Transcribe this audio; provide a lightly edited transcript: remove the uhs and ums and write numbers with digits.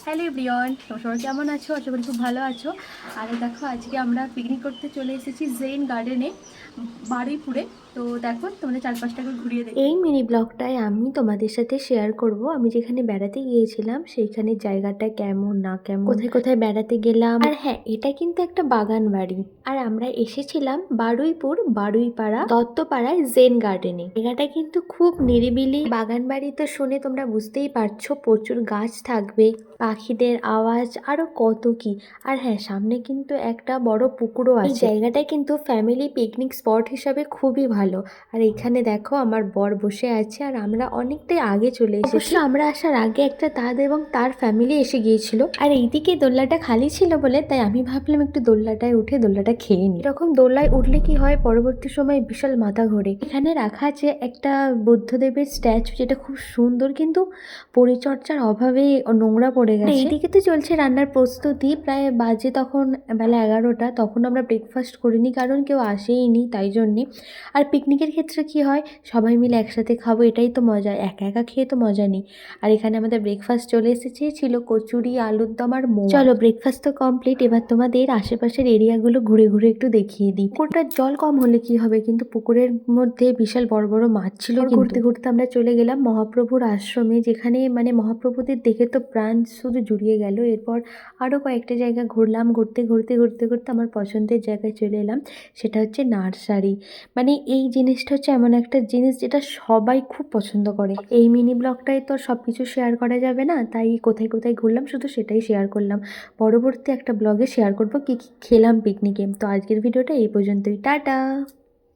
Hello everyone, সবাই কেমন আছো? আশা করি খুব ভালো আছো। আর দেখো, আজকে আমরা পিকনিক করতে চলে এসেছি জেন গার্ডেনে, বারুইপুরে। তো দেখো, তোমাদের চারপাশটাকে ঘুরিয়ে দেখি। এই মিনি ব্লগটায় আমি তোমাদের সাথে শেয়ার করব আমি যেখানে বেড়াতে গিয়েছিলাম সেইখানে জায়গাটা কেমন না কেমন, কোথায় কোথায় বেড়াতে গেলাম। আর হ্যাঁ, এটা কিন্তু একটা বাগান বাড়ি। আর আমরা এসেছিলাম বারুইপুর বারুইপাড়া দত্তপাড়ায় জেন গার্ডেনে। জায়গাটা কিন্তু খুব নিরিবিলি। বাগান বাড়ি তো শুনে তোমরা বুঝতেই পারছো প্রচুর গাছ থাকবে, পাখিদের আওয়াজ, আরো কত কি। আর হ্যাঁ, সামনে কিন্তু একটা বড় পুকুরও আছে। এই জায়গাটা কিন্তু ফ্যামিলি পিকনিক স্পট হিসাবে খুবই ভালো। আর এখানে দেখো আমার বর বসে আছে, আর আমরা অনেকটাই আগে চলে এসেছি। অবশ্য আমরা আসার আগে একটা দাদা এবং তার ফ্যামিলি এসে গিয়েছিল। আর এইদিকে দোলনাটা খালি ছিল বলে তাই আমি ভাবলাম একটু দোলনাটায় উঠে দোলনাটা খেয়ে নিই। এরকম দোলনায় উঠলে কি হয়, পরবর্তী সময় বিশাল মাথা ঘোরে। এখানে রাখা আছে একটা বুদ্ধদেবের স্ট্যাচু, যেটা খুব সুন্দর, কিন্তু পরিচর্যার অভাবে নোংরা পড়ে গেছে। এইদিকে তো চলছে রান্নার প্রস্তুতি, প্রায় বাজে তখন বেলা 11টা। তখন আমরা ব্রেকফাস্ট করিনি, কারণ কেউ আসেইনি, তাই জন্যে। আর পিকনিকের ক্ষেত্রে কি হয়, সবাই মিলে একসাথে খাবো, এটাই তো মজা। একা একা খেয়ে তো মজা নেই। আর এখানে আমাদের ব্রেকফাস্ট চলে এসেছে, ছিল কচুরি, আলুর দম আর মোয়া। চলো, ব্রেকফাস্ট তো কমপ্লিট, এবার তোমাদের আশেপাশের এরিয়াগুলো ঘুরে ঘুরে একটু দেখিয়ে দিই। পুকুরটার জল কম হলে কি হবে, কিন্তু পুকুরের মধ্যে বিশাল বড় বড় মাছ ছিল। ঘুরতে ঘুরতে আমরা চলে গেলাম মহাপ্রভুর আশ্রমে, যেখানে মানে মহাপ্রভুদের দেখে তো প্রাণ শুধু জুড়িয়ে গেল। এরপর আরও কয়েকটা জায়গা ঘুরলাম। ঘুরতে ঘুরতে ঘুরতে ঘুরতে আমার পছন্দের জায়গায় চলে এলাম, সেটা হচ্ছে নার্সারি। মানে এই জিনিসটা হচ্ছে এমন একটা জিনিস যেটা সবাই খুব পছন্দ করে। এই মিনি ব্লগটায় তো সব কিছু শেয়ার করা যাবে না, তাই কোথায় কোথায় ঘুরলাম শুধু সেটাই শেয়ার করলাম। পরবর্তী একটা ব্লগে শেয়ার করব কি কি খেলাম পিকনিকে। তো আজকের ভিডিওটা এই পর্যন্তই, টাটা।